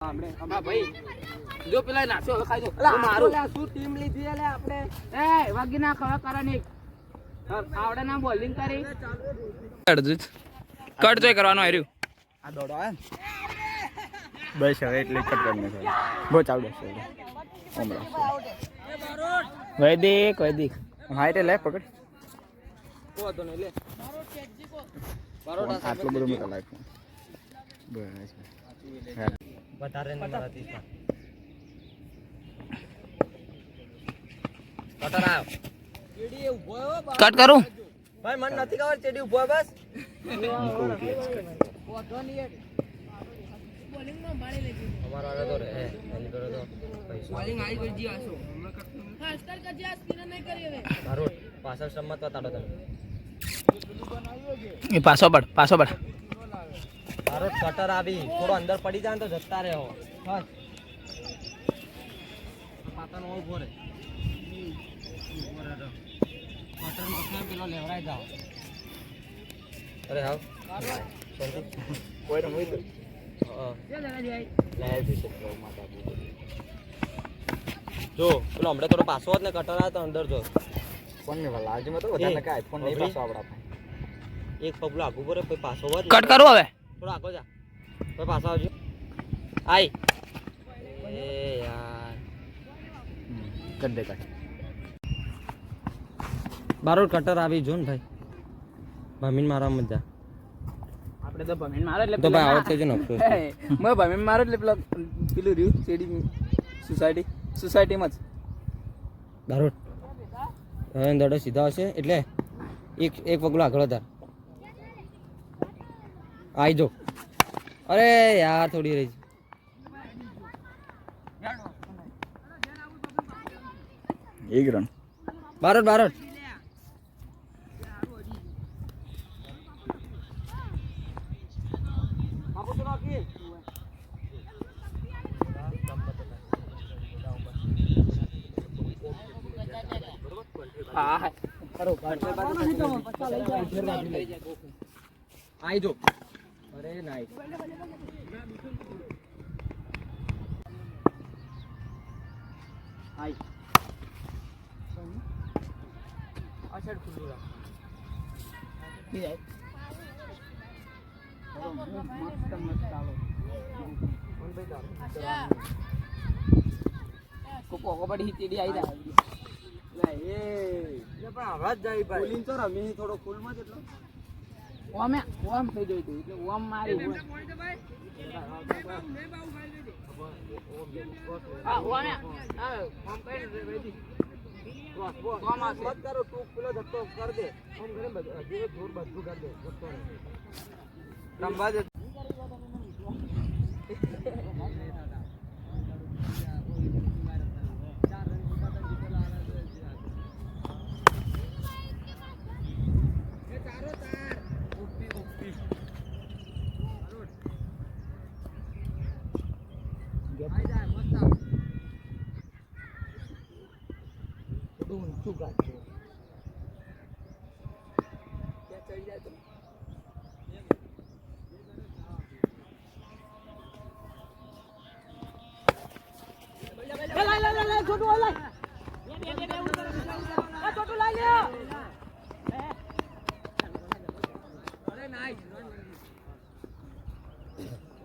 હા ભાઈ જો પેલા નાસો હવે ખાઈ દો મારું શું ટીમ લીધી લે આપણે એ વાગી ના ખવા કરવાની આવડે ના બોલિંગ કરી કટ જોઈ કરવાનું આવ્યું આ દોડો આ બસ હવે એટલે કટ કરને છે બહુ ચાવડે છે ઓમરા વૈદિક હાઈટે લે પકડ તો તો ને લે આટલું બધું મેં લાઈક બસ વધારે ન મારતી કટર આવ ચેડી ઉભો કટ કરું ભાઈ મન નથી ખબર ચેડી ઉભો બસ ઓધો ની બોલિંગ નો મારી લેજી અમારો આલે તો રે એની કરે તો બોલિંગ આવી ગઈ જી આસો ખાસ કર કે જી સ્પિનર નહીં કરી હવે મારો પાછળ સંમત બતાડો તમે એ પાછો પડ મારો કટર આવી થોડો અંદર પડી જાય તો જતા રહે હો બસ પાતાનો ઉભો રે કટર નો પેલો લેવરાઈ જાવ અરે હાવ કોઈ રમવી તો જો પેલો હમણાં થોડો પાછો હોત ને કટર આવે તો અંદર જો ફોન ને લાલજીમાં તો વધારે કે આઈફોન નહીં પાછો આપડા એક પગલું આગું પડે પછી પાછો હોત કટ કરું હવે થોડો આગો જા પછી પાછો આવજો આઈ એ યાર કટ દે કટ બારો કટર આવી જો ને ભાઈ ભમીન મારા મજા આપણે તો ભમીન મારો એટલે તો ભાઈ આવત છે ને મેં ભમીન મારો એટલે પેલું રહ્યું ચેડી સોસાયટીમાં જ બારો હવે દડો સીધા હશે એટલે એક પગલું આગળ હતા આઈ જો અરે યાર થોડી રહી એક રન બારોટ હા આઈ જો અરે નાઈસ આઈ આ સાઈડ ખુલ્લું રાખ બી જાય મસ્ત ચાલો કોકો કબડ્ડી તીડી આવી જાય પણ આવાજ જાય ભાઈ બોલિંગ તો રમી થોડો ફૂલમાં જ એટલો ઓમ થઈ ગયું હતું એટલે ઓમ મારી હા ઓમે ઓમ કઈ રેડી ઓમ આ મત કરો તું પેલો ધક્કો કર દે ઓમ ઘરે બધું જોર બધું કર દે ધક્કો રંબા દે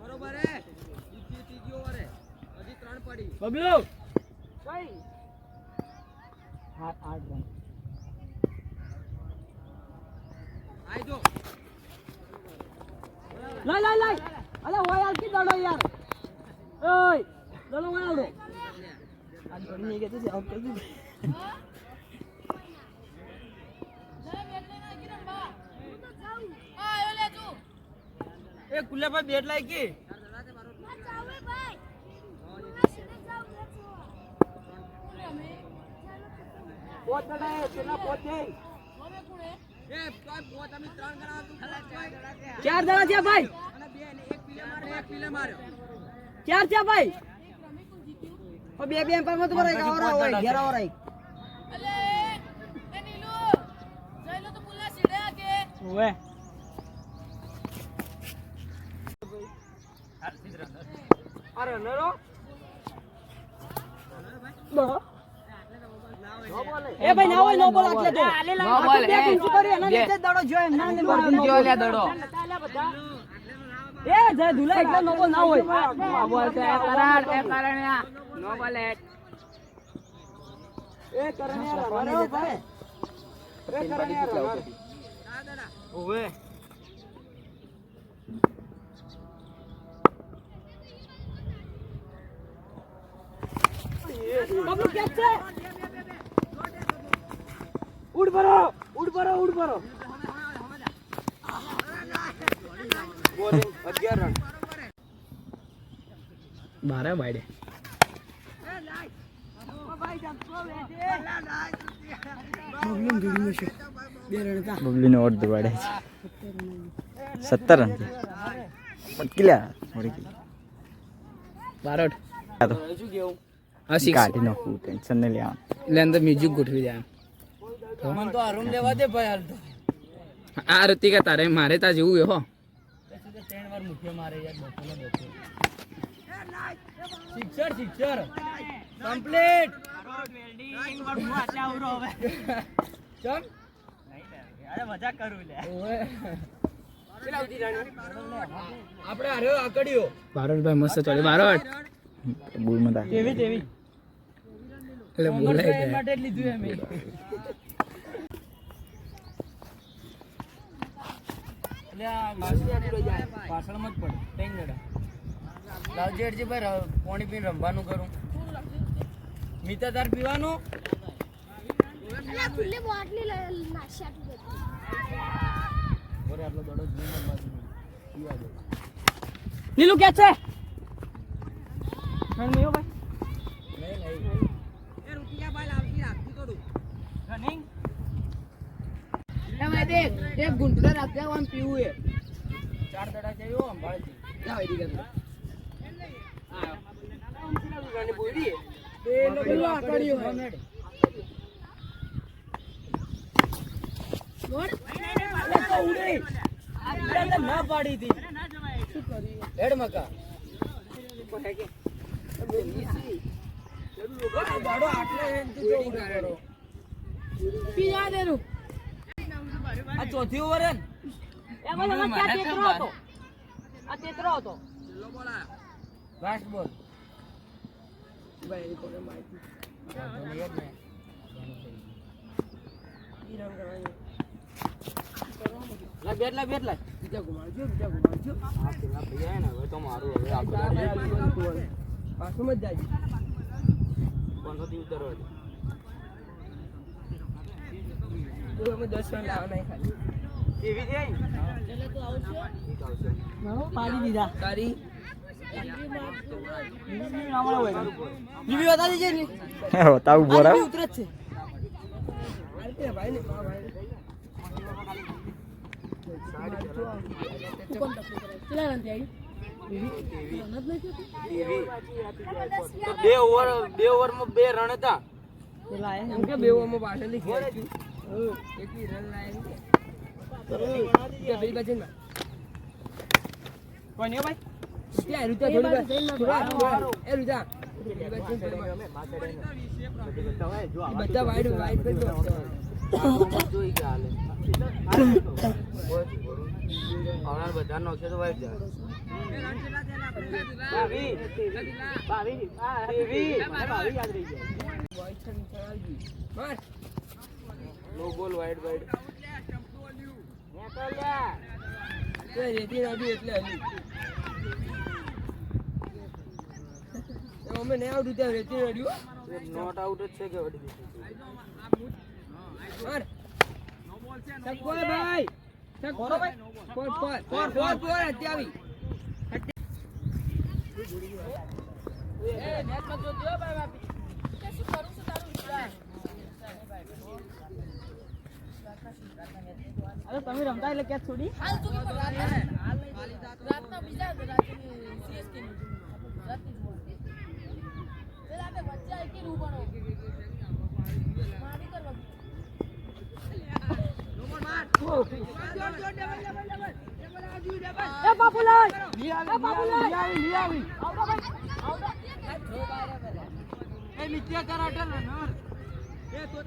બરોબર હે ત્રીજી ઓવર હે હજી 3 પડી બબલુ કઈ 8 રન આઈ જો લાઈ અલે ઓય આલ કી દડો યાર ઓય દડો ઓય આવડો આ દડી ની કે છે આઉટ કરી દીધું એ કુલ્લે પર બેટ લાઈ કે પોત કડાય પેલા પોત છે એ પોત અમે 3 ગણા તું 4 જણા છે ભાઈ અને બે ને એક પીલે માર્યો 4 છે ભાઈ ઓ બે પર મત ભરાય ગાવરા હોય ઘેરા હોય અલે એ નીલુ જઈલો તો પુલ્લા સીડે કે ઓએ આ રનરો એ ભાઈ ના હોય નો બોલ આટલે તો નો બોલ બે ગુંચી કરી એના નીચે દડો જો એમ ના જો લે દડો એ જય ધુલા એટલે નો બોલ ના હોય નો બોલ તે કરાડ તે કરણ્યા નો બોલ એ કરણ્યા રનો ભાઈ એ કરણ્યા રનો ઓવે બાબુ કેમ છે ઉડ ભરો બોલિંગ 11 રન 12 બાયડે બબલીનો ઓર્ધ વાડે છે 17 રન કેટલા બારોટ આ તો શું કેવું આ સિક્સ કાઢી નાખું ટેન્શન નહીં લેવાનું એટલે અંદર મ્યુઝિક ગોઠવી દે મન તો આરૂમ લેવા દે ભાઈ હાલ તો આ ઋતિકા તારે મારે તા જેવું હો ત્રણ વાર મુઠ્ઠે મારે યાર બપોરનો બપોર સિક્સર કમ્પ્લીટ વેલ્ડિંગ પર હું આટલા આવરો હવે ચમ અરે મજાક કરું લે ઓય કેટલા ઉધી રાણી આપણે આર્યો આકડ્યો બારોટભાઈ મસ્ત ચાલે બારોટ બૂલ મતા તેવી એટલે બોલાય છે માટે જ લીધું એમ એટલે આ માસી આટલો જાય પાછળમાં જ પડે ટેંગડા લાવજેડજી ભાઈ પાણી પીને રમવાનું કરું મીતા તાર પીવાનું અલા ખુલ્લી બોટલી નાશી આપી દે બોરે આટલો દડો જ નહીં મરવા પીવા દે નીલુ કે છે રન મેયો ભાઈ નહીં એ રૂપિયા ભાઈ લાવતી રાખતી થોડું રનિંગ એમાં દેખ એક ગુંટલો રાખ્યા આમ પીવું એ 4 દડા જયો અંભાળજી જા વેડી કર ગાની બોડી બે પેલો આકડ્યો હે બોડ તો ઉડે આ ના પાડી હતી શું કરી હેડ મકા કો હે કે દાડો આટલે એમ તું જો ઉડે કરો પી જા દેરું આ ચોથી ઓવર હે એમાં ક્યાં તેતરો હતો આ તેતરો હતો લો બોલા લાસ્ટ બોલ ભાઈ એ કોને માહિતી લા બેટલા બીજા ગુમાવજો આ પેલા ભૈયા ને હવે તો મારું હવે આખો પાછું મત જાય 500 થી ઉતરો તો અમે 10 રન લાવવાના ખાલી કેવી જાય એટલે તો આવશે પાડી દીધા તારી જીવી બતા દીજે ને તાવ બોરા ઉતરે છે અરે ભાઈ ને ભાઈ કેટલા રન થઈ બે ઓવરમાં 2 રન હતા એમ કે 2 ઓવરમાં પાછળ લીધી એકલી રન લાયા કે ભાઈ બચન કોને ભાઈ ત્યાં રૂતા થોડી એ રૂતા બધા વાઈડ કરી દો જોઈ ગયા હાલે બધા નોખે તો વાઈડ જાય નો બોલ વાઈડ રેતી નાખી એટલે હલી અમે નહીં આવડું ત્યાં રેતી નડ્યું નોટ આઉટ જ છે કે વડી કોઈ ભાઈ અત્યાવી અરે તમે રમતા એટલે ક્યાં છોડી હાલ તું કે રાતના બીજા રાજની સીએસકે ની રાતની જોવા પેલા આપણે વચ્ચે આવી કે રૂ બનો મારી કરવા એ બાપુલાલ લી આવી એ નીચે તારા અટલ એ તો